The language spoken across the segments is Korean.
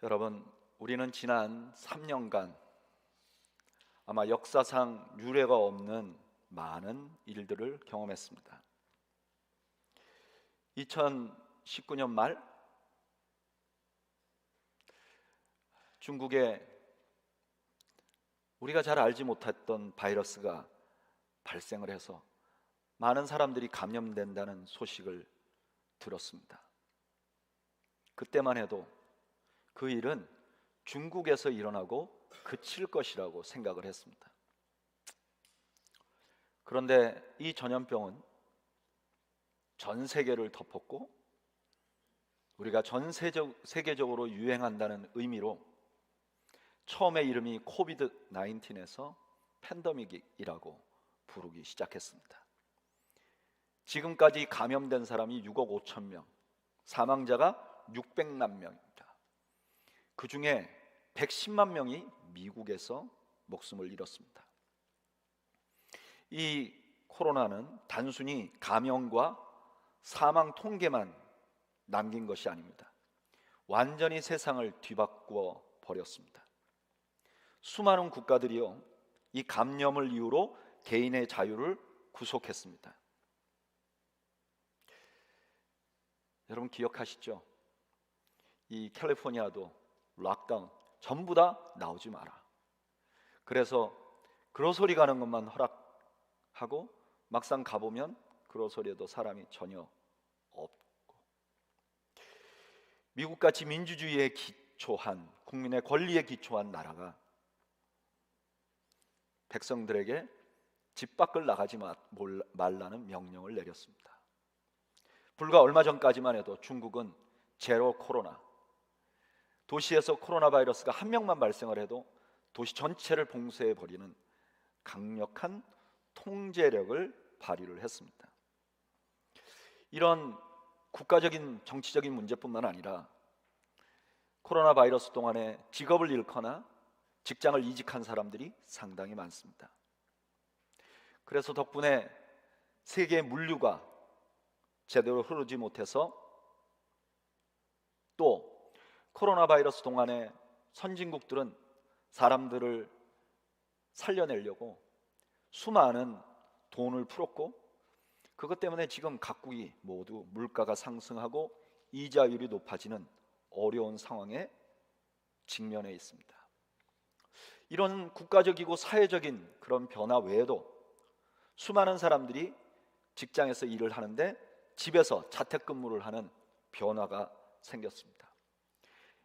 여러분, 우리는 지난 3년간 아마 역사상 유례가 없는 많은 일들을 경험했습니다. 2019년 말 중국에 우리가 잘 알지 못했던 바이러스가 발생을 해서 많은 사람들이 감염된다는 소식을 들었습니다. 그때만 해도 그 일은 중국에서 일어나고 그칠 것이라고 생각을 했습니다. 그런데 이 전염병은 전 세계를 덮었고 우리가 전 세계적으로 유행한다는 의미로 처음에 이름이 코비드 19에서 팬데믹이라고 부르기 시작했습니다. 지금까지 감염된 사람이 6억 5천 명, 사망자가 600만 명입니다. 그 중에 110만 명이 미국에서 목숨을 잃었습니다. 이 코로나는 단순히 감염과 사망 통계만 남긴 것이 아닙니다. 완전히 세상을 뒤바꾸어 버렸습니다. 수많은 국가들이요, 이 감염을 이유로 개인의 자유를 구속했습니다. 여러분 기억하시죠? 이 캘리포니아도 락다운, 전부 다 나오지 마라. 그래서 그로소리 가는 것만 허락하고 막상 가보면 그로소리에도 사람이 전혀 없고, 미국같이 민주주의에 기초한, 국민의 권리에 기초한 나라가 백성들에게 집 밖을 나가지 말라는 명령을 내렸습니다. 불과 얼마 전까지만 해도 중국은 제로 코로나, 도시에서 코로나 바이러스가 한 명만 발생을 해도 도시 전체를 봉쇄해버리는 강력한 통제력을 발휘를 했습니다. 이런 국가적인 정치적인 문제뿐만 아니라 코로나 바이러스 동안에 직업을 잃거나 직장을 이직한 사람들이 상당히 많습니다. 그래서 덕분에 세계의 물류가 제대로 흐르지 못해서, 또 코로나 바이러스 동안에 선진국들은 사람들을 살려내려고 수많은 돈을 풀었고, 그것 때문에 지금 각국이 모두 물가가 상승하고 이자율이 높아지는 어려운 상황에 직면해 있습니다. 이런 국가적이고 사회적인 그런 변화 외에도 수많은 사람들이 직장에서 일을 하는데 집에서 자택근무를 하는 변화가 생겼습니다.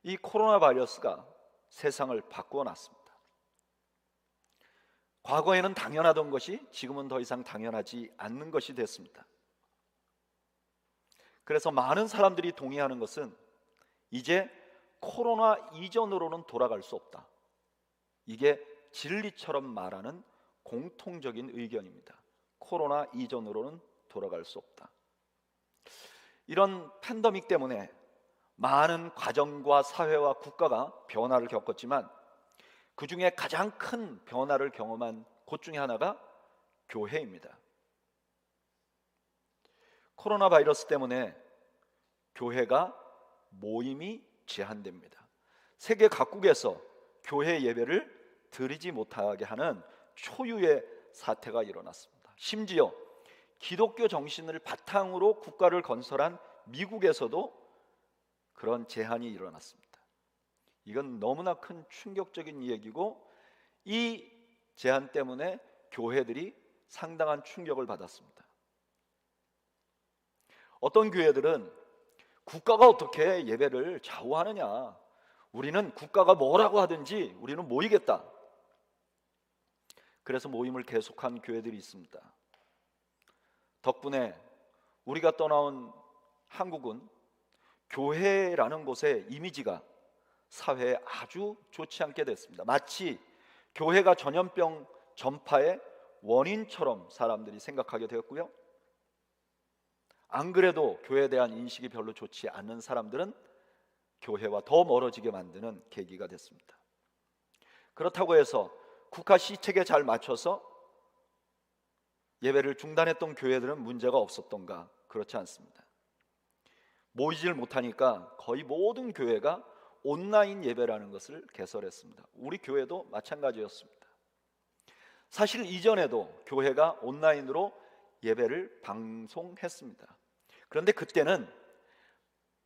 이 코로나 바이러스가 세상을 바꾸어 놨습니다. 과거에는 당연하던 것이 지금은 더 이상 당연하지 않는 것이 됐습니다. 그래서 많은 사람들이 동의하는 것은 이제 코로나 이전으로는 돌아갈 수 없다. 이게 진리처럼 말하는 공통적인 의견입니다. 코로나 이전으로는 돌아갈 수 없다. 이런 팬데믹 때문에 많은 가정과 사회와 국가가 변화를 겪었지만 그 중에 가장 큰 변화를 경험한 곳 중에 하나가 교회입니다. 코로나 바이러스 때문에 교회가 모임이 제한됩니다. 세계 각국에서 교회 예배를 드리지 못하게 하는 초유의 사태가 일어났습니다. 심지어 기독교 정신을 바탕으로 국가를 건설한 미국에서도 그런 제한이 일어났습니다. 이건 너무나 큰 충격적인 얘기고, 이 제한 때문에 교회들이 상당한 충격을 받았습니다. 어떤 교회들은 국가가 어떻게 예배를 좌우하느냐, 우리는 국가가 뭐라고 하든지 우리는 모이겠다. 그래서 모임을 계속한 교회들이 있습니다. 덕분에 우리가 떠나온 한국은 교회라는 곳의 이미지가 사회에 아주 좋지 않게 됐습니다. 마치 교회가 전염병 전파의 원인처럼 사람들이 생각하게 되었고요, 안 그래도 교회에 대한 인식이 별로 좋지 않는 사람들은 교회와 더 멀어지게 만드는 계기가 됐습니다. 그렇다고 해서 국가 시책에 잘 맞춰서 예배를 중단했던 교회들은 문제가 없었던가? 그렇지 않습니다. 모이질 못하니까 거의 모든 교회가 온라인 예배라는 것을 개설했습니다. 우리 교회도 마찬가지였습니다. 사실 이전에도 교회가 온라인으로 예배를 방송했습니다. 그런데 그때는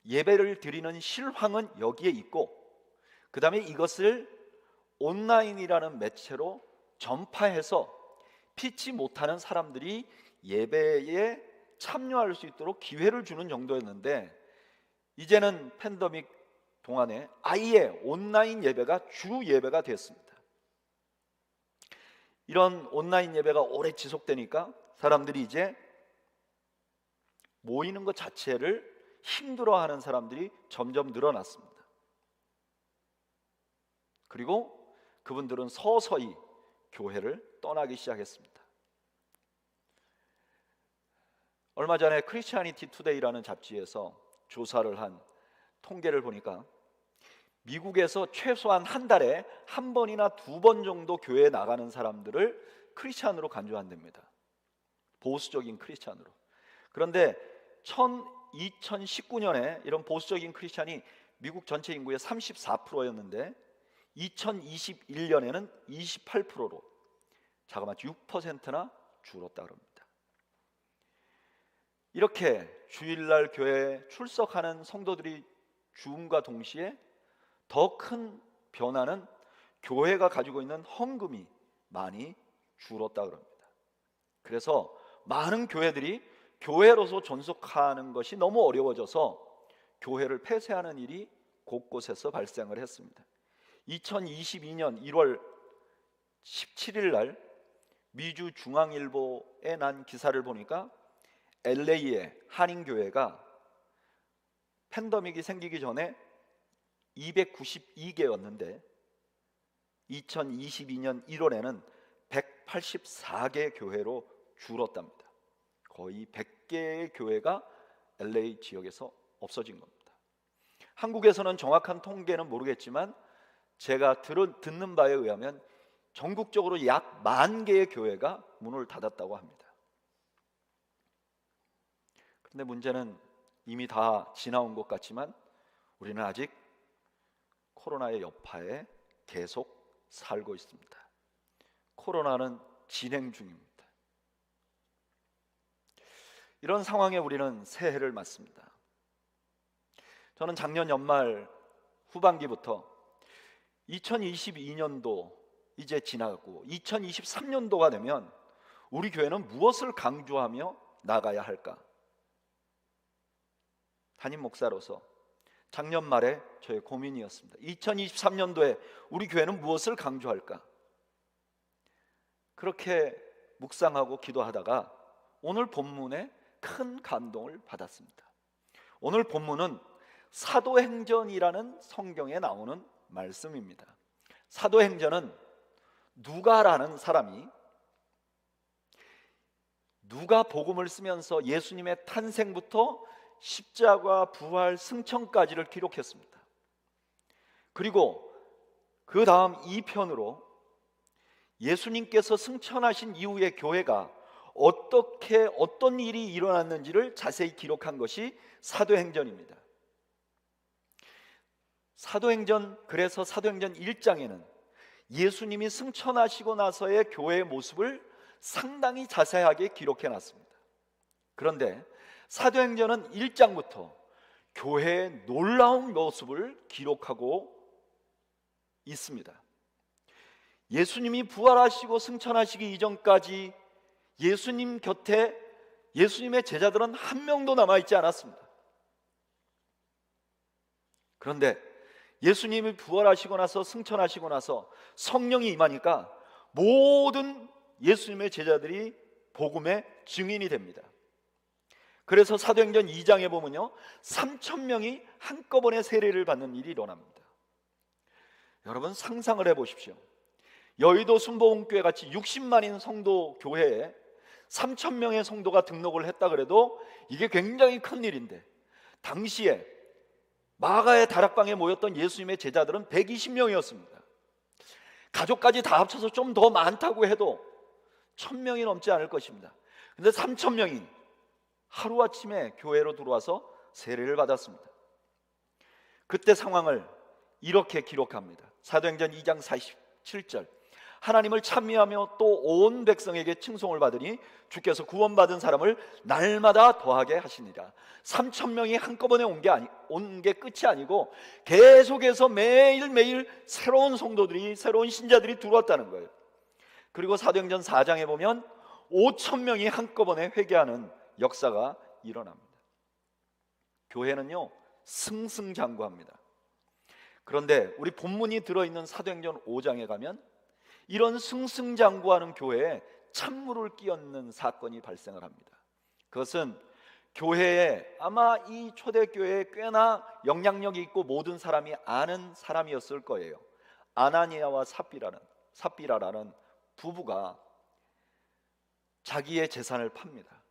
예배를 드리는 실황은 여기에 있고, 그 다음에 이것을 온라인이라는 매체로 전파해서 피치 못하는 사람들이 예배에 참여할 수 있도록 기회를 주는 정도였는데, 이제는 팬데믹 동안에 아예 온라인 예배가 주 예배가 됐습니다. 이런 온라인 예배가 오래 지속되니까 사람들이 이제 모이는 것 자체를 힘들어하는 사람들이 점점 늘어났습니다. 그리고 그분들은 서서히 교회를 떠나기 시작했습니다. 얼마 전에 크리스티애니티 투데이라는 잡지에서 조사를 한 통계를 보니까 미국에서 최소한 한 달에 한 번이나 두 번 정도 교회에 나가는 사람들을 크리스찬으로 간주한답니다. 보수적인 크리스찬으로. 그런데 2019년에 이런 보수적인 크리스찬이 미국 전체 인구의 34%였는데 2021년에는 28%로 자그마치 6%나 줄었다 그럽니다. 이렇게 주일날 교회에 출석하는 성도들이 줄음과 동시에 더 큰 변화는 교회가 가지고 있는 헌금이 많이 줄었다 그럽니다. 그래서 많은 교회들이 교회로서 존속하는 것이 너무 어려워져서 교회를 폐쇄하는 일이 곳곳에서 발생을 했습니다. 2022년 1월 17일 날 미주 중앙일보에 난 기사를 보니까 LA의 한인교회가 팬데믹이 생기기 전에 292개였는데 2022년 1월에는 184개 교회로 줄었답니다. 거의 100개의 교회가 LA 지역에서 없어진 겁니다. 한국에서는 정확한 통계는 모르겠지만 제가 듣는 바에 의하면 전국적으로 약 10,000개의 교회가 문을 닫았다고 합니다. 그런데 문제는 이미 다 지나온 것 같지만 우리는 아직 코로나의 여파에 계속 살고 있습니다. 코로나는 진행 중입니다. 이런 상황에 우리는 새해를 맞습니다. 저는 작년 연말 후반기부터 2022년도 이제 지나갔고 2023년도가 되면 우리 교회는 무엇을 강조하며 나가야 할까? 담임 목사로서 작년 말에 저의 고민이었습니다. 2023년도에 우리 교회는 무엇을 강조할까? 그렇게 묵상하고 기도하다가 오늘 본문에 큰 감동을 받았습니다. 오늘 본문은 사도행전이라는 성경에 나오는 말씀입니다. 사도행전은 누가라는 사람이 누가 복음을 쓰면서 예수님의 탄생부터 십자가, 부활, 승천까지를 기록했습니다. 그리고 그 다음 2편으로 예수님께서 승천하신 이후의 교회가 어떻게 어떤 일이 일어났는지를 자세히 기록한 것이 사도행전입니다. 그래서 사도행전 1장에는 예수님이 승천하시고 나서의 교회의 모습을 상당히 자세하게 기록해 놨습니다. 그런데 사도행전은 1장부터 교회의 놀라운 모습을 기록하고 있습니다. 예수님이 부활하시고 승천하시기 이전까지 예수님 곁에 예수님의 제자들은 한 명도 남아있지 않았습니다. 그런데 예수님이 부활하시고 나서 승천하시고 나서 성령이 임하니까 모든 예수님의 제자들이 복음의 증인이 됩니다. 그래서 사도행전 2장에 보면요 3,000명이 한꺼번에 세례를 받는 일이 일어납니다. 여러분 상상을 해보십시오. 여의도 순복음교회 같이 60만인 성도 교회에 3,000명의 성도가 등록을 했다 그래도 이게 굉장히 큰 일인데 당시에 마가의 다락방에 모였던 예수님의 제자들은 120명이었습니다. 가족까지 다 합쳐서 좀 더 많다고 해도 1,000명이 넘지 않을 것입니다. 그런데 3,000명이 하루아침에 교회로 들어와서 세례를 받았습니다. 그때 상황을 이렇게 기록합니다. 사도행전 2장 47절, 하나님을 찬미하며 또 온 백성에게 칭송을 받으니 주께서 구원받은 사람을 날마다 더하게 하시니라. 3,000명이 한꺼번에 온 게 끝이 아니고 계속해서 매일매일 새로운 성도들이, 새로운 신자들이 들어왔다는 거예요. 그리고 사도행전 4장에 보면 5,000명이 한꺼번에 회개하는 역사가 일어납니다. 교회는요, 승승장구합니다. 그런데 우리 본문이 들어있는 사도행전 5장에 가면 이런 승승장구하는 교회에 찬물을 끼얹는 사건이 발생을 합니다. 그것은 교회에, 아마 이 초대교회에 꽤나 영향력이 있고 모든 사람이 아는 사람이었을 거예요. 아나니아와 삽비라라는 부부가 자기의 재산을 팝니다.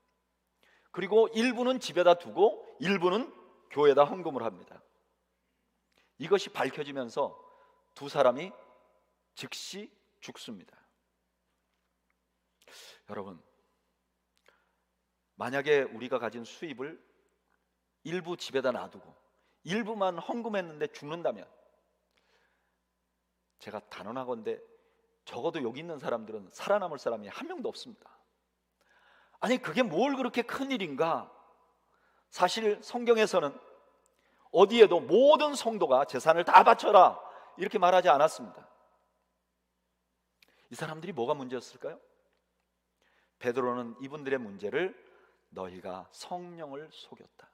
그리고 일부는 집에다 두고 일부는 교회에다 헌금을 합니다. 이것이 밝혀지면서 두 사람이 즉시 죽습니다. 여러분, 만약에 우리가 가진 수입을 일부 집에다 놔두고 일부만 헌금했는데 죽는다면, 제가 단언하건대 적어도 여기 있는 사람들은 살아남을 사람이 한 명도 없습니다. 아니, 그게 뭘 그렇게 큰일인가? 사실 성경에서는 어디에도 모든 성도가 재산을 다 바쳐라 이렇게 말하지 않았습니다. 이 사람들이 뭐가 문제였을까요? 베드로는 이분들의 문제를 너희가 성령을 속였다,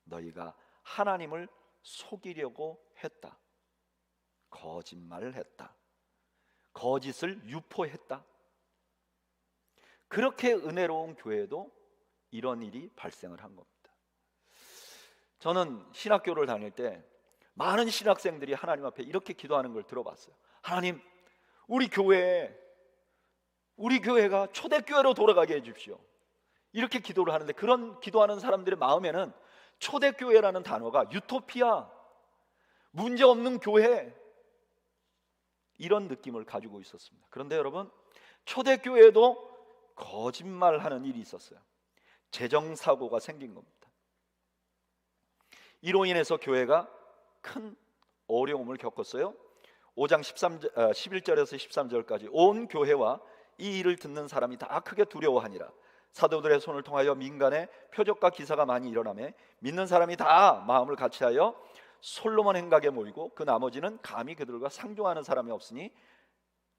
너희가 하나님을 속이려고 했다, 거짓말을 했다, 거짓을 유포했다. 그렇게 은혜로운 교회도 이런 일이 발생을 한 겁니다. 저는 신학교를 다닐 때 많은 신학생들이 하나님 앞에 이렇게 기도하는 걸 들어봤어요. 하나님, 우리 교회가 초대교회로 돌아가게 해주십시오. 이렇게 기도를 하는데, 그런 기도하는 사람들의 마음에는 초대교회라는 단어가 유토피아, 문제없는 교회, 이런 느낌을 가지고 있었습니다. 그런데 여러분, 초대교회에도 거짓말하는 일이 있었어요. 재정사고가 생긴 겁니다. 이로 인해서 교회가 큰 어려움을 겪었어요. 5장 11절에서 13절까지 온 교회와 이 일을 듣는 사람이 다 크게 두려워하니라. 사도들의 손을 통하여 민간에 표적과 기사가 많이 일어나매 믿는 사람이 다 마음을 같이하여 솔로몬 행각에 모이고 그 나머지는 감히 그들과 상종하는 사람이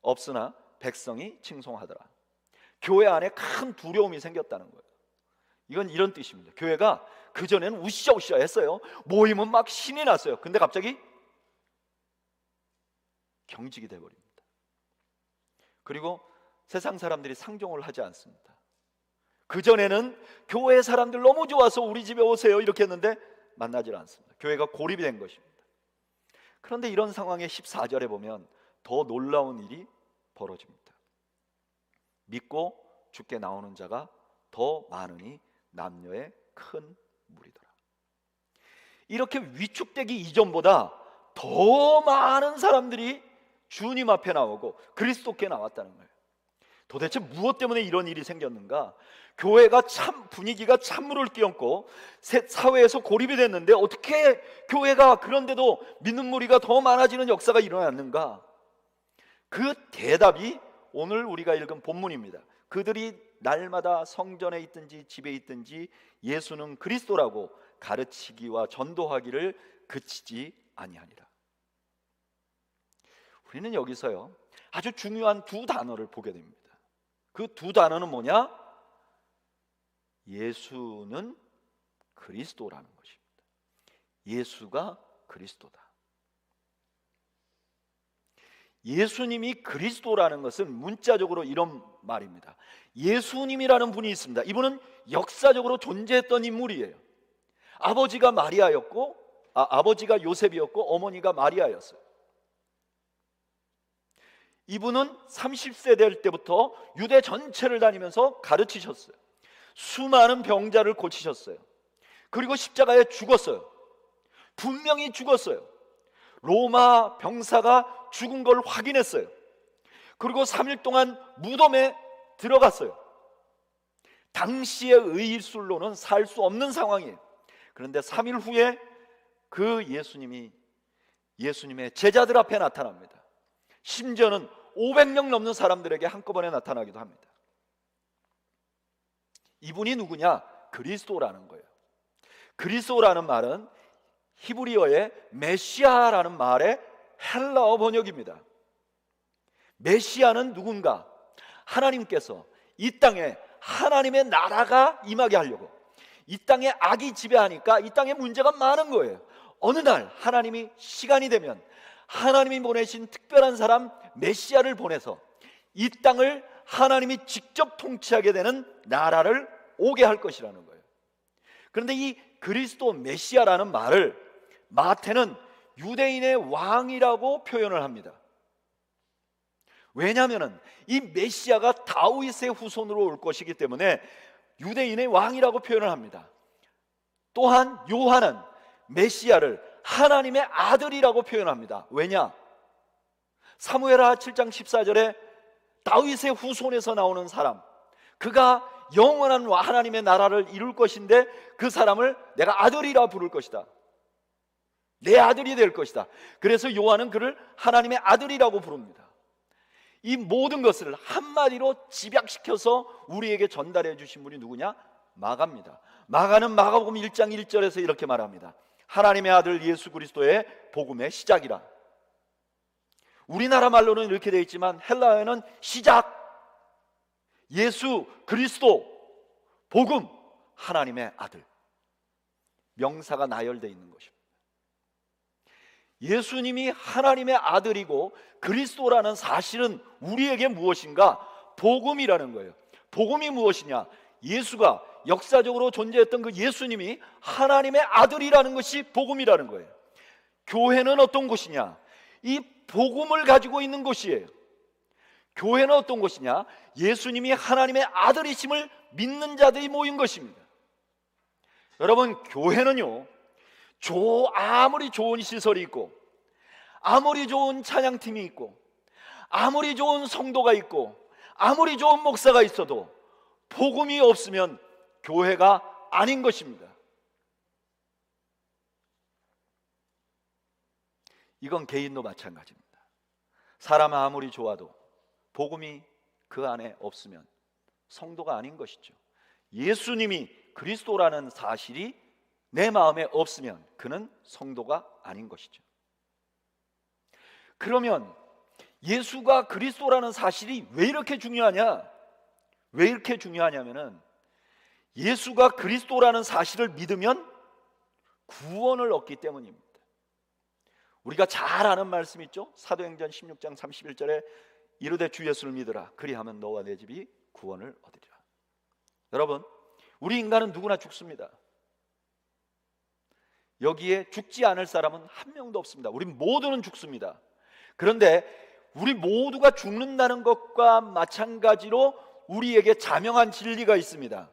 없으나 백성이 칭송하더라. 교회 안에 큰 두려움이 생겼다는 거예요. 이건 이런 뜻입니다. 교회가 그전에는 우시샤우시샤 했어요. 모이면 막 신이 났어요. 근데 갑자기 경직이 돼버립니다. 그리고 세상 사람들이 상종을 하지 않습니다. 그전에는 교회 사람들 너무 좋아서 우리 집에 오세요 이렇게 했는데 만나질 않습니다. 교회가 고립이 된 것입니다. 그런데 이런 상황에 14절에 보면 더 놀라운 일이 벌어집니다. 믿고 주께 나오는 자가 더 많으니 남녀의 큰 무리더라. 이렇게 위축되기 이전보다 더 많은 사람들이 주님 앞에 나오고 그리스도께 나왔다는 거예요. 도대체 무엇 때문에 이런 일이 생겼는가? 교회가 참 분위기가 찬물을 끼얹고 사회에서 고립이 됐는데 어떻게 교회가 그런데도 믿는 무리가 더 많아지는 역사가 일어났는가? 그 대답이 오늘 우리가 읽은 본문입니다. 그들이 날마다 성전에 있든지 집에 있든지 예수는 그리스도라고 가르치기와 전도하기를 그치지 아니하니라. 우리는 여기서요 아주 중요한 두 단어를 보게 됩니다. 그 두 단어는 뭐냐? 예수는 그리스도라는 것입니다. 예수가 그리스도다. 예수님이 그리스도라는 것은 문자적으로 이런 말입니다. 예수님이라는 분이 있습니다. 이분은 역사적으로 존재했던 인물이에요. 아버지가 마리아였고, 아버지가 요셉이었고 어머니가 마리아였어요. 이분은 30세 될 때부터 유대 전체를 다니면서 가르치셨어요. 수많은 병자를 고치셨어요. 그리고 십자가에 죽었어요. 분명히 죽었어요. 로마 병사가 죽은 걸 확인했어요. 그리고 3일 동안 무덤에 들어갔어요. 당시의 의술로는 살 수 없는 상황이에요. 그런데 3일 후에 그 예수님이 예수님의 제자들 앞에 나타납니다. 심지어는 500명 넘는 사람들에게 한꺼번에 나타나기도 합니다. 이분이 누구냐? 그리스도라는 거예요. 그리스도라는 말은 히브리어의 메시아라는 말의 헬라어 번역입니다. 메시아는 누군가? 하나님께서 이 땅에 하나님의 나라가 임하게 하려고, 이 땅에 악이 지배하니까 이 땅에 문제가 많은 거예요. 어느 날 하나님이 시간이 되면 하나님이 보내신 특별한 사람 메시아를 보내서 이 땅을 하나님이 직접 통치하게 되는 나라를 오게 할 것이라는 거예요. 그런데 이 그리스도 메시아라는 말을 마태는 유대인의 왕이라고 표현을 합니다. 왜냐하면 이 메시아가 다윗의 후손으로 올 것이기 때문에 유대인의 왕이라고 표현을 합니다. 또한 요한은 메시아를 하나님의 아들이라고 표현합니다. 왜냐? 사무엘하 7장 14절에 다윗의 후손에서 나오는 사람, 그가 영원한 하나님의 나라를 이룰 것인데 그 사람을 내가 아들이라 부를 것이다. 내 아들이 될 것이다. 그래서 요한은 그를 하나님의 아들이라고 부릅니다. 이 모든 것을 한마디로 집약시켜서 우리에게 전달해 주신 분이 누구냐? 마가입니다. 마가는 마가복음 1장 1절에서 이렇게 말합니다. 하나님의 아들 예수 그리스도의 복음의 시작이라. 우리나라 말로는 이렇게 되어 있지만 헬라어에는 시작, 예수 그리스도, 복음, 하나님의 아들, 명사가 나열되어 있는 것입니다. 예수님이 하나님의 아들이고 그리스도라는 사실은 우리에게 무엇인가? 복음이라는 거예요. 복음이 무엇이냐? 예수가 역사적으로 존재했던 그 예수님이 하나님의 아들이라는 것이 복음이라는 거예요. 교회는 어떤 곳이냐? 이 복음을 가지고 있는 곳이에요. 교회는 어떤 곳이냐? 예수님이 하나님의 아들이심을 믿는 자들이 모인 것입니다. 여러분, 교회는요, 아무리 좋은 시설이 있고, 아무리 좋은 찬양팀이 있고, 아무리 좋은 성도가 있고, 아무리 좋은 목사가 있어도 복음이 없으면 교회가 아닌 것입니다. 이건 개인도 마찬가지입니다. 사람 아무리 좋아도 복음이 그 안에 없으면 성도가 아닌 것이죠. 예수님이 그리스도라는 사실이 내 마음에 없으면 그는 성도가 아닌 것이죠. 그러면 예수가 그리스도라는 사실이 왜 이렇게 중요하냐? 왜 이렇게 중요하냐면은 예수가 그리스도라는 사실을 믿으면 구원을 얻기 때문입니다. 우리가 잘 아는 말씀 있죠? 사도행전 16장 31절에 이르되 주 예수를 믿으라 그리하면 너와 내 집이 구원을 얻으리라. 여러분, 우리 인간은 누구나 죽습니다. 여기에 죽지 않을 사람은 한 명도 없습니다. 우리 모두는 죽습니다. 그런데 우리 모두가 죽는다는 것과 마찬가지로 우리에게 자명한 진리가 있습니다.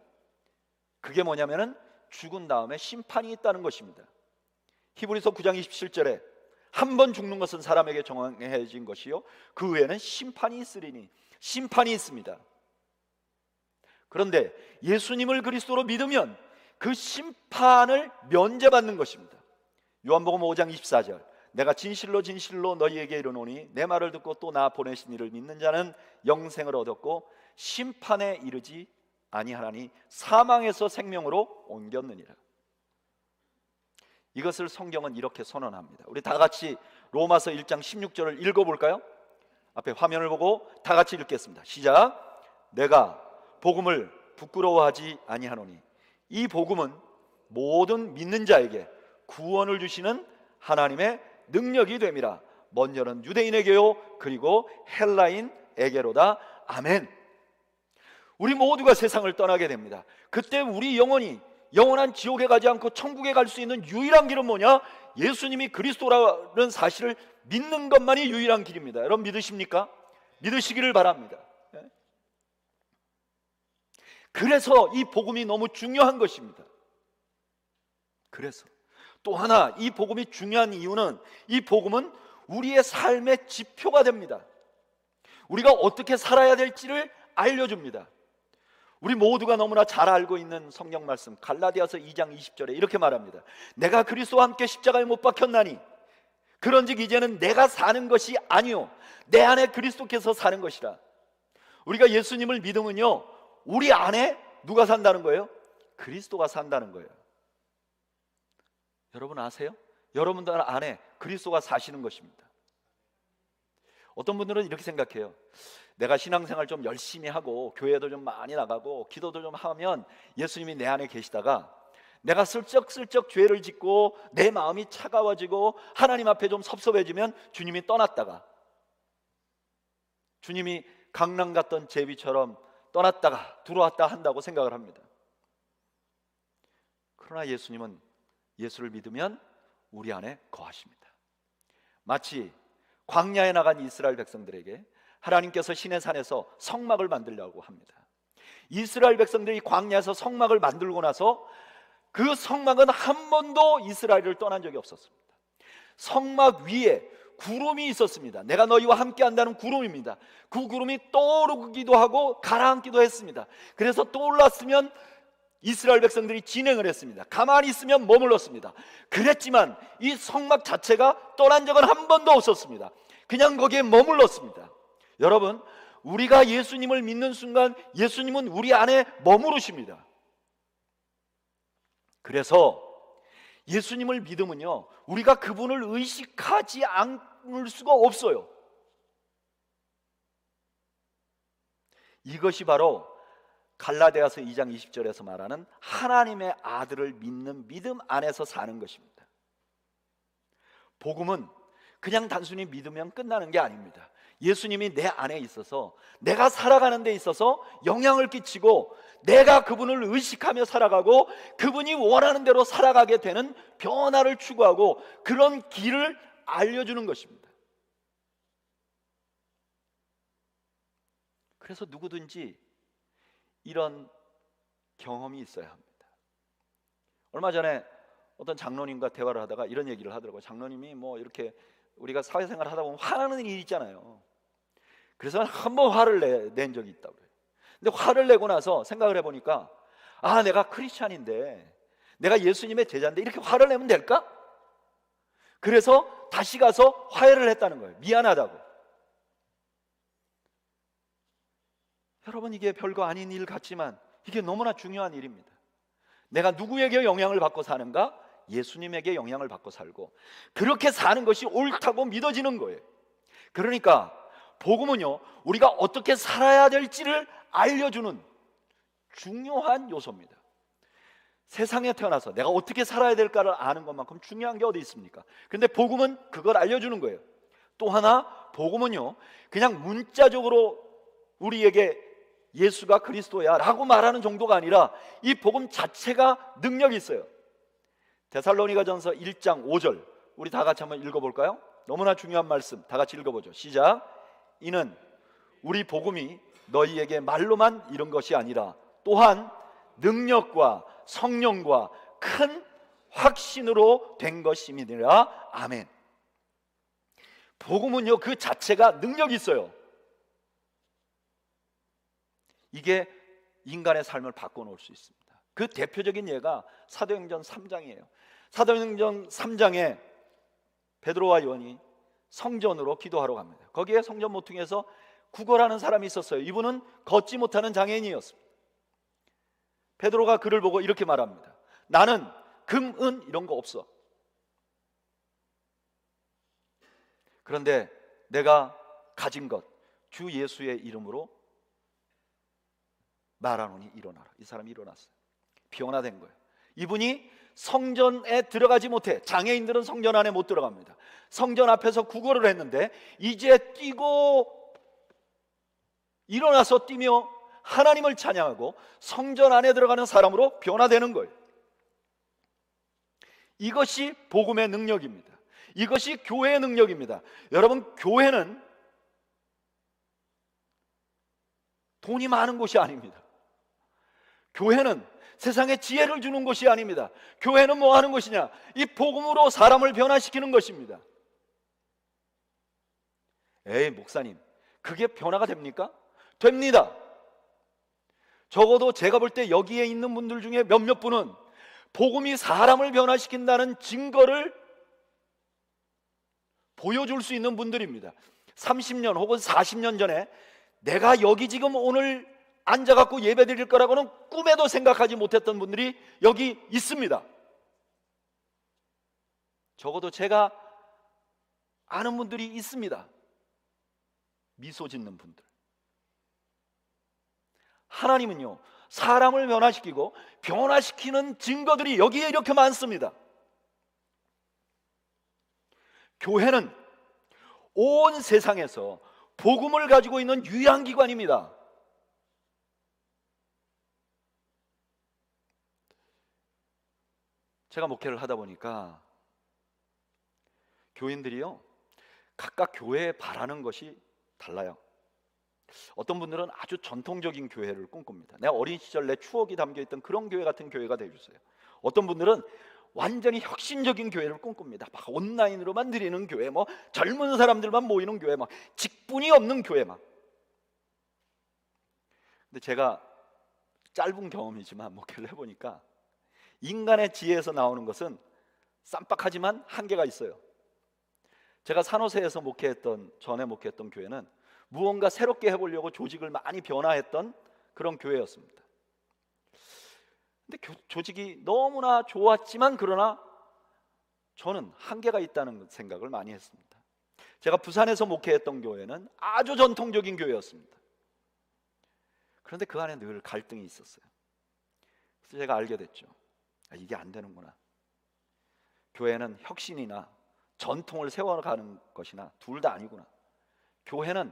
그게 뭐냐면은 죽은 다음에 심판이 있다는 것입니다. 히브리서 9장 27절에 한 번 죽는 것은 사람에게 정해진 것이요 그 후에는 심판이 있으리니, 심판이 있습니다. 그런데 예수님을 그리스도로 믿으면 그 심판을 면제받는 것입니다. 요한복음 5장 24절 내가 진실로 진실로 너희에게 이르노니 내 말을 듣고 또 나 보내신 이를 믿는 자는 영생을 얻었고 심판에 이르지 아니하나니 사망에서 생명으로 옮겼느니라. 이것을 성경은 이렇게 선언합니다. 우리 다 같이 로마서 1장 16절을 읽어볼까요? 앞에 화면을 보고 다 같이 읽겠습니다. 시작. 내가 복음을 부끄러워하지 아니하노니 이 복음은 모든 믿는 자에게 구원을 주시는 하나님의 능력이 됨이라. 먼저는 유대인에게요 그리고 헬라인에게로다. 아멘. 우리 모두가 세상을 떠나게 됩니다. 그때 우리 영혼이 영원한 지옥에 가지 않고 천국에 갈 수 있는 유일한 길은 뭐냐? 예수님이 그리스도라는 사실을 믿는 것만이 유일한 길입니다. 여러분 믿으십니까? 믿으시기를 바랍니다. 그래서 이 복음이 너무 중요한 것입니다. 그래서 또 하나 이 복음이 중요한 이유는 이 복음은 우리의 삶의 지표가 됩니다. 우리가 어떻게 살아야 될지를 알려줍니다. 우리 모두가 너무나 잘 알고 있는 성경 말씀 갈라디아서 2장 20절에 이렇게 말합니다. 내가 그리스도와 함께 십자가에 못 박혔나니 그런즉 이제는 내가 사는 것이 아니요 내 안에 그리스도께서 사는 것이라. 우리가 예수님을 믿으면요, 우리 안에 누가 산다는 거예요? 그리스도가 산다는 거예요. 여러분 아세요? 여러분들 안에 그리스도가 사시는 것입니다. 어떤 분들은 이렇게 생각해요. 내가 신앙생활 좀 열심히 하고 교회도 좀 많이 나가고 기도도 좀 하면 예수님이 내 안에 계시다가 내가 슬쩍슬쩍 죄를 짓고 내 마음이 차가워지고 하나님 앞에 좀 섭섭해지면 주님이 떠났다가, 주님이 강남 갔던 제비처럼 떠났다가 들어왔다 한다고 생각을 합니다. 그러나 예수님은 예수를 믿으면 우리 안에 거하십니다. 마치 광야에 나간 이스라엘 백성들에게 하나님께서 시내 산에서 성막을 만들려고 합니다. 이스라엘 백성들이 광야에서 성막을 만들고 나서 그 성막은 한 번도 이스라엘을 떠난 적이 없었습니다. 성막 위에 구름이 있었습니다. 내가 너희와 함께 한다는 구름입니다. 그 구름이 떠오르기도 하고 가라앉기도 했습니다. 그래서 떠올랐으면 이스라엘 백성들이 진행을 했습니다. 가만히 있으면 머물렀습니다. 그랬지만 이 성막 자체가 떠난 적은 한 번도 없었습니다. 그냥 거기에 머물렀습니다. 여러분, 우리가 예수님을 믿는 순간 예수님은 우리 안에 머무르십니다. 그래서 예수님을 믿으면요, 우리가 그분을 의식하지 않을 수가 없어요. 이것이 바로 갈라디아서 2장 20절에서 말하는 하나님의 아들을 믿는 믿음 안에서 사는 것입니다. 복음은 그냥 단순히 믿으면 끝나는 게 아닙니다. 예수님이 내 안에 있어서 내가 살아가는 데 있어서 영향을 끼치고 내가 그분을 의식하며 살아가고 그분이 원하는 대로 살아가게 되는 변화를 추구하고 그런 길을 알려주는 것입니다. 그래서 누구든지 이런 경험이 있어야 합니다. 얼마 전에 어떤 장로님과 대화를 하다가 이런 얘기를 하더라고요. 장로님이 뭐 이렇게 우리가 사회생활을 하다 보면 화나는 일이 있잖아요. 그래서 한번 화를 낸 적이 있다고 그래요. 근데 화를 내고 나서 생각을 해보니까, 아, 내가 크리스찬인데, 내가 예수님의 제자인데 이렇게 화를 내면 될까? 그래서 다시 가서 화해를 했다는 거예요. 미안하다고. 여러분, 이게 별거 아닌 일 같지만 이게 너무나 중요한 일입니다. 내가 누구에게 영향을 받고 사는가? 예수님에게 영향을 받고 살고, 그렇게 사는 것이 옳다고 믿어지는 거예요. 그러니까 복음은요, 우리가 어떻게 살아야 될지를 알려주는 중요한 요소입니다. 세상에 태어나서 내가 어떻게 살아야 될까를 아는 것만큼 중요한 게 어디 있습니까? 그런데 복음은 그걸 알려주는 거예요. 또 하나, 복음은요, 그냥 문자적으로 우리에게 예수가 그리스도야 라고 말하는 정도가 아니라 이 복음 자체가 능력이 있어요. 데살로니가전서 1장 5절 우리 다 같이 한번 읽어볼까요? 너무나 중요한 말씀, 다 같이 읽어보죠. 시작. 이는 우리 복음이 너희에게 말로만 이런 것이 아니라 또한 능력과 성령과 큰 확신으로 된 것임이니라. 아멘. 복음은요, 그 자체가 능력이 있어요. 이게 인간의 삶을 바꿔놓을 수 있습니다. 그 대표적인 예가 사도행전 3장이에요. 사도행전 3장에 베드로와 요한이 성전으로 기도하러 갑니다. 거기에 성전 모퉁이에서 구걸하는 사람이 있었어요. 이분은 걷지 못하는 장애인이었습니다. 베드로가 그를 보고 이렇게 말합니다. 나는 금, 은 이런 거 없어. 그런데 내가 가진 것 주 예수의 이름으로 말하노니 일어나라. 이 사람이 일어났어요. 변화된 거예요. 이분이 성전에 들어가지 못해, 장애인들은 성전 안에 못 들어갑니다. 성전 앞에서 구걸을 했는데 이제 뛰고 일어나서 뛰며 하나님을 찬양하고 성전 안에 들어가는 사람으로 변화되는 거예요. 이것이 복음의 능력입니다. 이것이 교회의 능력입니다. 여러분, 교회는 돈이 많은 곳이 아닙니다. 교회는 세상에 지혜를 주는 곳이 아닙니다. 교회는 뭐 하는 것이냐? 이 복음으로 사람을 변화시키는 것입니다. 에이, 목사님, 그게 변화가 됩니까? 됩니다. 적어도 제가 볼 때 여기에 있는 분들 중에 몇몇 분은 복음이 사람을 변화시킨다는 증거를 보여줄 수 있는 분들입니다. 30년 혹은 40년 전에 내가 여기 지금 오늘 앉아갖고 예배 드릴 거라고는 꿈에도 생각하지 못했던 분들이 여기 있습니다. 적어도 제가 아는 분들이 있습니다. 미소 짓는 분들. 하나님은요, 사람을 변화시키고 변화시키는 증거들이 여기에 이렇게 많습니다. 교회는 온 세상에서 복음을 가지고 있는 유일한 기관입니다. 제가 목회를 하다 보니까 교인들이요, 각각 교회에 바라는 것이 달라요. 어떤 분들은 아주 전통적인 교회를 꿈꿉니다. 내가 어린 시절 내 추억이 담겨있던 그런 교회 같은 교회가 되어주세요. 어떤 분들은 완전히 혁신적인 교회를 꿈꿉니다. 막 온라인으로만 드리는 교회, 뭐 젊은 사람들만 모이는 교회, 막 직분이 없는 교회 막. 근데 제가 짧은 경험이지만 목회를 해보니까 인간의 지혜에서 나오는 것은 쌈박하지만 한계가 있어요. 제가 산호세에서 전에 목회했던 교회는 무언가 새롭게 해보려고 조직을 많이 변화했던 그런 교회였습니다. 근데 조직이 너무나 좋았지만 그러나 저는 한계가 있다는 생각을 많이 했습니다. 제가 부산에서 목회했던 교회는 아주 전통적인 교회였습니다. 그런데 그 안에 늘 갈등이 있었어요. 그래서 제가 알게 됐죠. 이게 안 되는구나. 교회는 혁신이나 전통을 세워가는 것이나 둘 다 아니구나. 교회는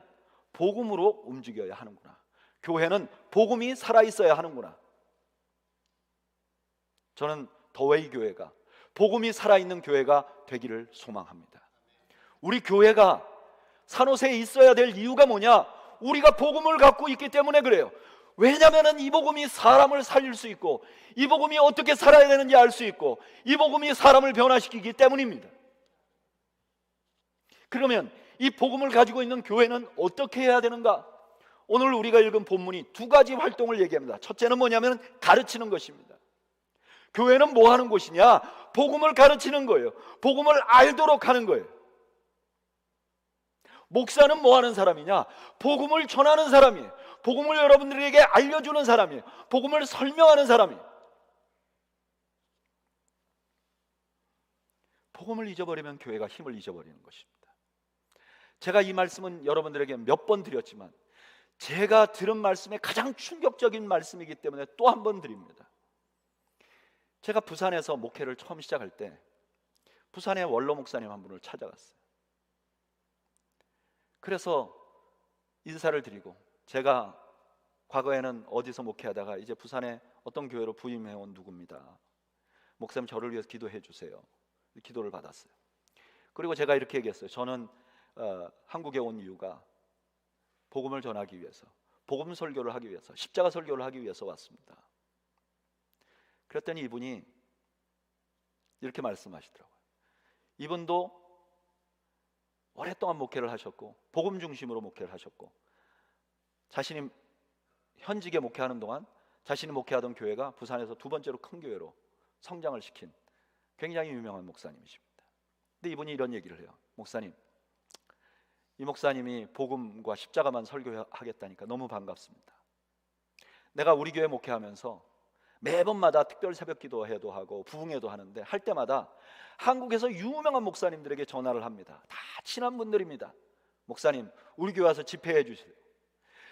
복음으로 움직여야 하는구나. 교회는 복음이 살아있어야 하는구나. 저는 더웨이 교회가 복음이 살아있는 교회가 되기를 소망합니다. 우리 교회가 산호세에 있어야 될 이유가 뭐냐? 우리가 복음을 갖고 있기 때문에 그래요. 왜냐하면 이 복음이 사람을 살릴 수 있고, 이 복음이 어떻게 살아야 되는지 알 수 있고, 이 복음이 사람을 변화시키기 때문입니다. 그러면 이 복음을 가지고 있는 교회는 어떻게 해야 되는가? 오늘 우리가 읽은 본문이 두 가지 활동을 얘기합니다. 첫째는 뭐냐면 가르치는 것입니다. 교회는 뭐 하는 곳이냐? 복음을 가르치는 거예요. 복음을 알도록 하는 거예요. 목사는 뭐 하는 사람이냐? 복음을 전하는 사람이에요. 복음을 여러분들에게 알려주는 사람이에요. 복음을 설명하는 사람이에요. 복음을 잊어버리면 교회가 힘을 잊어버리는 것입니다. 제가 이 말씀은 여러분들에게 몇 번 드렸지만 제가 들은 말씀에 가장 충격적인 말씀이기 때문에 또 한 번 드립니다. 제가 부산에서 목회를 처음 시작할 때 부산의 원로 목사님 한 분을 찾아갔어요. 그래서 인사를 드리고, 제가 과거에는 어디서 목회하다가 이제 부산의 어떤 교회로 부임해온 누구입니다. 목사님 저를 위해서 기도해 주세요. 기도를 받았어요. 그리고 제가 이렇게 얘기했어요. 저는 한국에 온 이유가 복음을 전하기 위해서, 복음 설교를 하기 위해서, 십자가 설교를 하기 위해서 왔습니다. 그랬더니 이분이 이렇게 말씀하시더라고요. 이분도 오랫동안 목회를 하셨고 복음 중심으로 목회를 하셨고, 자신이 현직에 목회하는 동안 자신이 목회하던 교회가 부산에서 두 번째로 큰 교회로 성장을 시킨 굉장히 유명한 목사님이십니다. 근데 이분이 이런 얘기를 해요. 목사님, 이 목사님이 복음과 십자가만 설교하겠다니까 너무 반갑습니다. 내가 우리 교회 목회하면서 매번마다 특별 새벽 기도회도 하고 부흥회도 하는데 할 때마다 한국에서 유명한 목사님들에게 전화를 합니다. 다 친한 분들입니다. 목사님, 우리 교회 와서 집회해 주세요.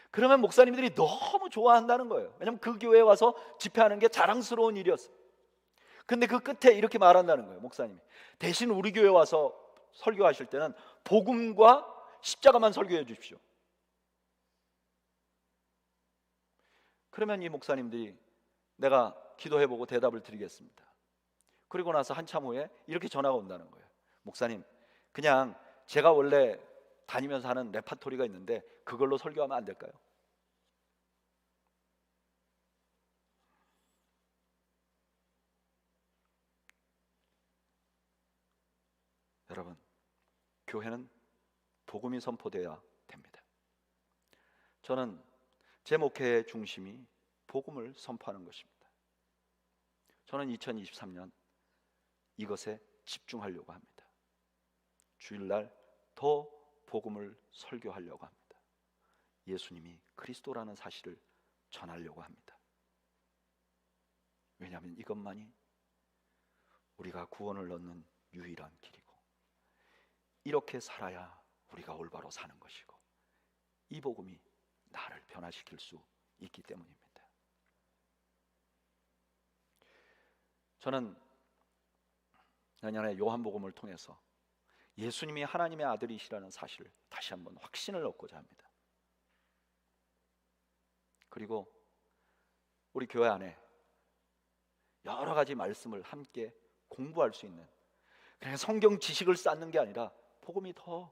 그러면 목사님들이 너무 좋아한다는 거예요. 왜냐하면 그 교회에 와서 집회하는 게 자랑스러운 일이었어요. 근데 그 끝에 이렇게 말한다는 거예요. 목사님이 대신 우리 교회 와서 설교하실 때는 복음과 십자가만 설교해 주십시오. 그러면 이 목사님들이 내가 기도해보고 대답을 드리겠습니다. 그리고 나서 한참 후에 이렇게 전화가 온다는 거예요. 목사님, 그냥 제가 원래 다니면서 하는 레파토리가 있는데 그걸로 설교하면 안 될까요? 여러분, 교회는 복음이 선포되어야 됩니다. 저는 제 목회의 중심이 복음을 선포하는 것입니다. 저는 2023년 이것에 집중하려고 합니다. 주일날 더 복음을 설교하려고 합니다. 예수님이 그리스도라는 사실을 전하려고 합니다. 왜냐하면 이것만이 우리가 구원을 얻는 유일한 길이고, 이렇게 살아야 우리가 올바로 사는 것이고, 이 복음이 나를 변화시킬 수 있기 때문입니다. 저는 내년에 요한복음을 통해서 예수님이 하나님의 아들이시라는 사실을 다시 한번 확신을 얻고자 합니다. 그리고 우리 교회 안에 여러 가지 말씀을 함께 공부할 수 있는, 그냥 성경 지식을 쌓는 게 아니라 복음이 더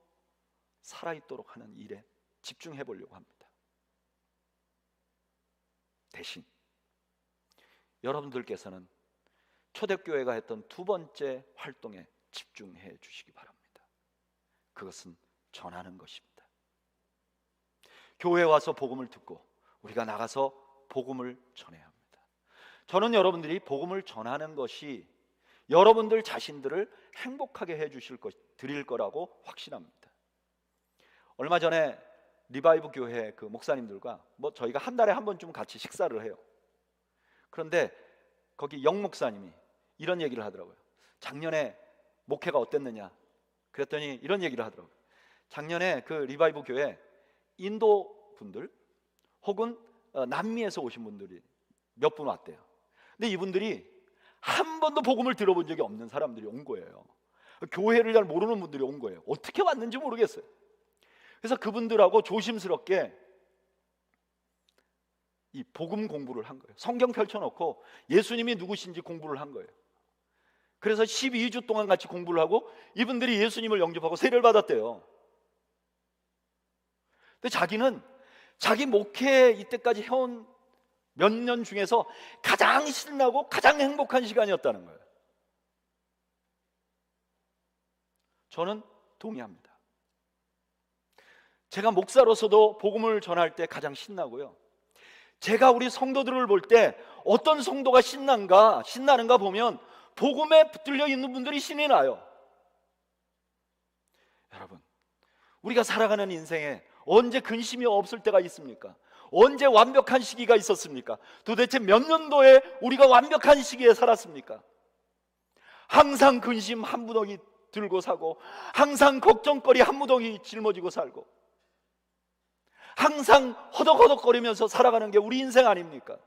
살아있도록 하는 일에 집중해 보려고 합니다. 대신 여러분들께서는 초대교회가 했던 두 번째 활동에 집중해 주시기 바랍니다. 그것은 전하는 것입니다. 교회에 와서 복음을 듣고 우리가 나가서 복음을 전해야 합니다. 저는 여러분들이 복음을 전하는 것이 여러분들 자신들을 행복하게 해 주실 것, 드릴 거라고 확신합니다. 얼마 전에 리바이브 교회 그 목사님들과 저희가 한 달에 한 번쯤 같이 식사를 해요. 그런데 거기 영 목사님이 이런 얘기를 하더라고요. 작년에 목회가 어땠느냐 그랬더니 이런 얘기를 하더라고요. 작년에 그 리바이브 교회 인도 분들 혹은 남미에서 오신 분들이 몇 분 왔대요. 근데 이분들이 한 번도 복음을 들어본 적이 없는 사람들이 온 거예요. 교회를 잘 모르는 분들이 온 거예요. 어떻게 왔는지 모르겠어요. 그래서 그분들하고 조심스럽게 이 복음 공부를 한 거예요. 성경 펼쳐놓고 예수님이 누구신지 공부를 한 거예요. 그래서 12주 동안 같이 공부를 하고 이분들이 예수님을 영접하고 세례를 받았대요. 근데 자기는 자기 목회 이때까지 해온 몇 년 중에서 가장 신나고 가장 행복한 시간이었다는 거예요. 저는 동의합니다. 제가 목사로서도 복음을 전할 때 가장 신나고요, 제가 우리 성도들을 볼 때 어떤 성도가 신나는가 보면 복음에 붙들려 있는 분들이 신이 나요. 여러분, 우리가 살아가는 인생에 언제 근심이 없을 때가 있습니까? 언제 완벽한 시기가 있었습니까? 도대체 몇 년도에 우리가 완벽한 시기에 살았습니까? 항상 근심 한 무더기 들고 사고, 항상 걱정거리 한 무더기 짊어지고 살고, 항상 허덕허덕거리면서 살아가는 게 우리 인생 아닙니까?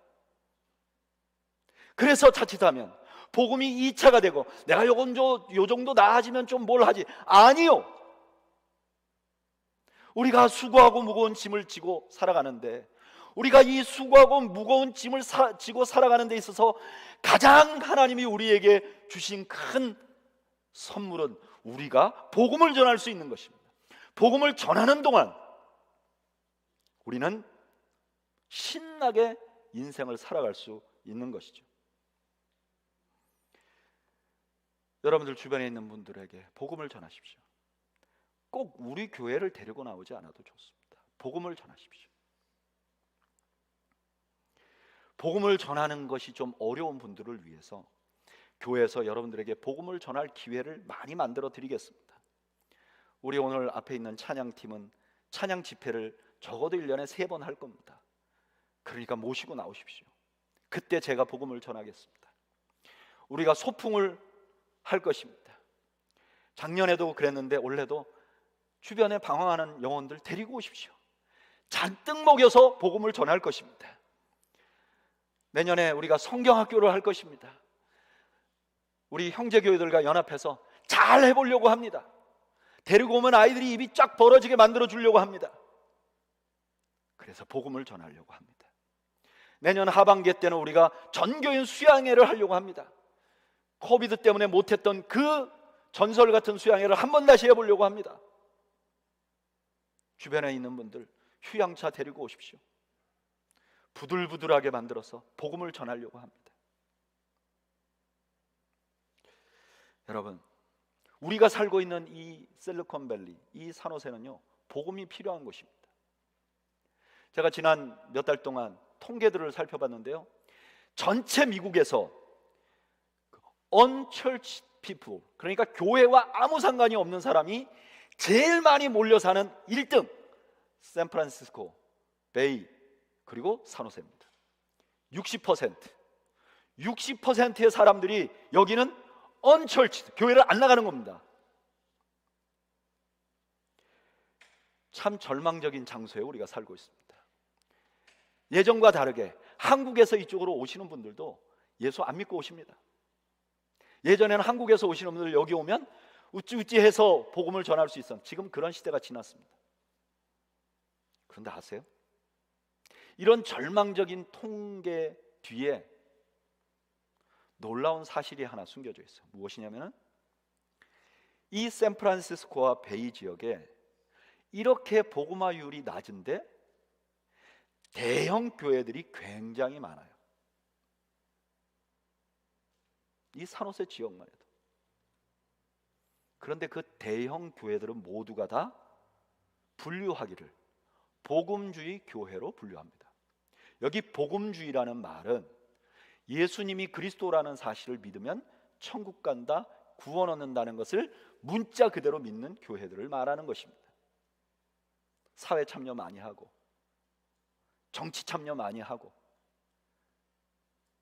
그래서 자칫하면 복음이 2차가 되고 내가 요 정도 나아지면 좀 뭘 하지. 아니요, 우리가 수고하고 무거운 짐을 지고 살아가는데, 우리가 이 수고하고 무거운 짐을 지고 살아가는 데 있어서 가장 하나님이 우리에게 주신 큰 선물은 우리가 복음을 전할 수 있는 것입니다. 복음을 전하는 동안 우리는 신나게 인생을 살아갈 수 있는 것이죠. 여러분들 주변에 있는 분들에게 복음을 전하십시오. 꼭 우리 교회를 데리고 나오지 않아도 좋습니다. 복음을 전하십시오. 복음을 전하는 것이 좀 어려운 분들을 위해서 교회에서 여러분들에게 복음을 전할 기회를 많이 만들어 드리겠습니다. 우리 오늘 앞에 있는 찬양팀은 찬양 집회를 적어도 1년에 3번 할 겁니다. 그러니까 모시고 나오십시오. 그때 제가 복음을 전하겠습니다. 우리가 소풍을 할 것입니다. 작년에도 그랬는데 올해도 주변에 방황하는 영혼들 데리고 오십시오. 잔뜩 먹여서 복음을 전할 것입니다. 내년에 우리가 성경학교를 할 것입니다. 우리 형제교회들과 연합해서 잘 해보려고 합니다. 데리고 오면 아이들이 입이 쫙 벌어지게 만들어 주려고 합니다. 그래서 복음을 전하려고 합니다. 내년 하반기 때는 우리가 전교인 수양회를 하려고 합니다. 코비드 때문에 못했던 그 전설 같은 수양회를 한 번 다시 해보려고 합니다. 주변에 있는 분들 휴양차 데리고 오십시오. 부들부들하게 만들어서 복음을 전하려고 합니다. 여러분, 우리가 살고 있는 이 실리콘밸리, 이 산호세는요, 복음이 필요한 곳입니다. 제가 지난 몇 달 동안 통계들을 살펴봤는데요, 전체 미국에서 unchurched people, 그러니까 교회와 아무 상관이 없는 사람이 제일 많이 몰려 사는 1등 샌프란시스코, 베이, 그리고 산호세입니다. 60%의 사람들이 여기는 언처치드, 교회를 안 나가는 겁니다. 참 절망적인 장소에 우리가 살고 있습니다. 예전과 다르게 한국에서 이쪽으로 오시는 분들도 예수 안 믿고 오십니다. 예전에는 한국에서 오시는 분들 여기 오면 우찌우찌 해서 복음을 전할 수 있었는데 지금 그런 시대가 지났습니다. 그런데 아세요? 이런 절망적인 통계 뒤에 놀라운 사실이 하나 숨겨져 있어요. 무엇이냐면 이 샌프란시스코와 베이 지역에 이렇게 복음화율이 낮은데 대형 교회들이 굉장히 많아요. 이 산호세 지역만 해도. 그런데 그 대형 교회들은 모두가 다 분류하기를 복음주의 교회로 분류합니다. 여기 복음주의라는 말은 예수님이 그리스도라는 사실을 믿으면 천국 간다, 구원 얻는다는 것을 문자 그대로 믿는 교회들을 말하는 것입니다. 사회 참여 많이 하고 정치 참여 많이 하고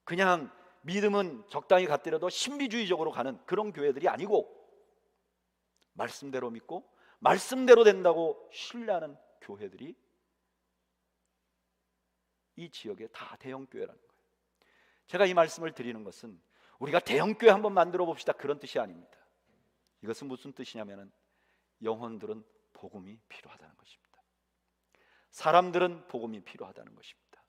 그냥 믿음은 적당히 갖더라도 신비주의적으로 가는 그런 교회들이 아니고 말씀대로 믿고 말씀대로 된다고 신뢰하는 교회들이 이 지역에 다 대형 교회라는 거예요. 제가 이 말씀을 드리는 것은 우리가 대형 교회 한번 만들어 봅시다 그런 뜻이 아닙니다. 이것은 무슨 뜻이냐면은 영혼들은 복음이 필요하다는 것입니다. 사람들은 복음이 필요하다는 것입니다.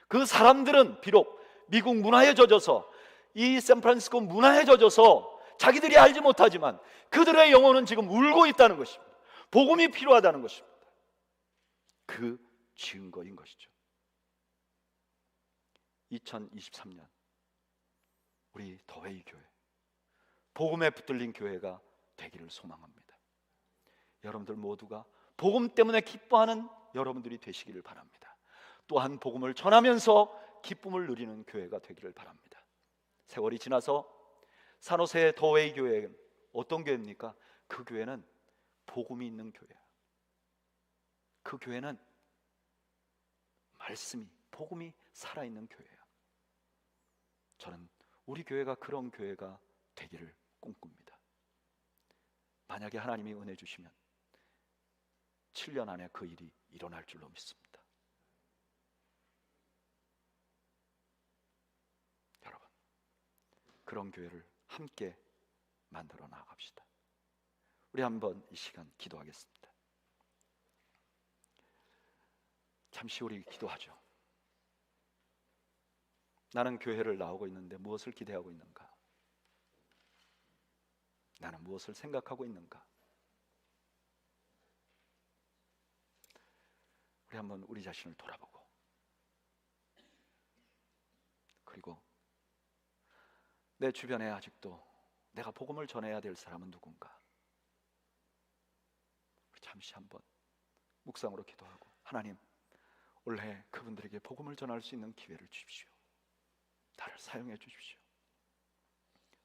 그 사람들은 비록 미국 문화에 젖어서 이 샌프란시스코 문화에 젖어서 자기들이 알지 못하지만 그들의 영혼은 지금 울고 있다는 것입니다. 복음이 필요하다는 것입니다. 그 증거인 것이죠. 2023년 우리 더웨이 교회 복음에 붙들린 교회가 되기를 소망합니다. 여러분들 모두가 복음 때문에 기뻐하는 여러분들이 되시기를 바랍니다. 또한 복음을 전하면서 기쁨을 누리는 교회가 되기를 바랍니다. 세월이 지나서 산호세 더웨이 교회는 어떤 교회입니까? 그 교회는 복음이 있는 교회야. 그 교회는 말씀이, 복음이 살아있는 교회야. 저는 우리 교회가 그런 교회가 되기를 꿈꿉니다. 만약에 하나님이 은혜 주시면 7년 안에 그 일이 일어날 줄로 믿습니다. 여러분, 그런 교회를 함께 만들어 나갑시다. 우리 한번 이 시간 기도하겠습니다. 잠시 우리 기도하죠. 나는 교회를 나오고 있는데 무엇을 기대하고 있는가? 나는 무엇을 생각하고 있는가? 우리 한번 우리 자신을 돌아보고, 그리고 내 주변에 아직도 내가 복음을 전해야 될 사람은 누군가? 우리 잠시 한번 묵상으로 기도하고, 하나님, 올해 그분들에게 복음을 전할 수 있는 기회를 주십시오. 나를 사용해 주십시오.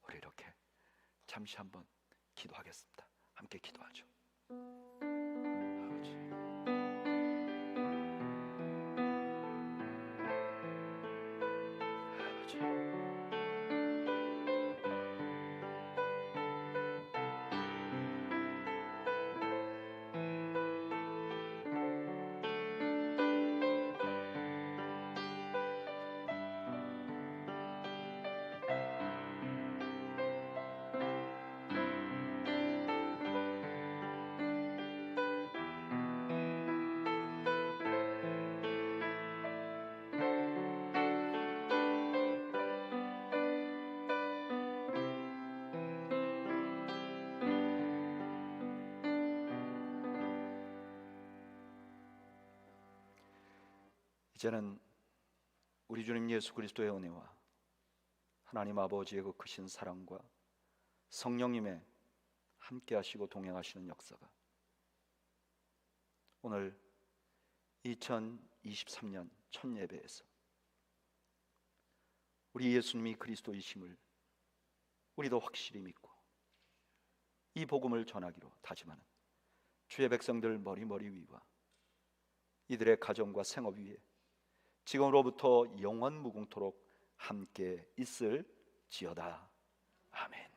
우리 이렇게 잠시 한번 기도하겠습니다. 함께 기도하죠. 아버지, 아버지, 이제는 우리 주님 예수 그리스도의 은혜와 하나님 아버지의 그 크신 사랑과 성령님의 함께 하시고 동행하시는 역사가 오늘 2023년 첫 예배에서 우리 예수님이 그리스도이심을 우리도 확실히 믿고 이 복음을 전하기로 다짐하는 주의 백성들 머리머리 위와 이들의 가정과 생업 위에 지금으로부터 영원 무궁토록 함께 있을지어다. 아멘.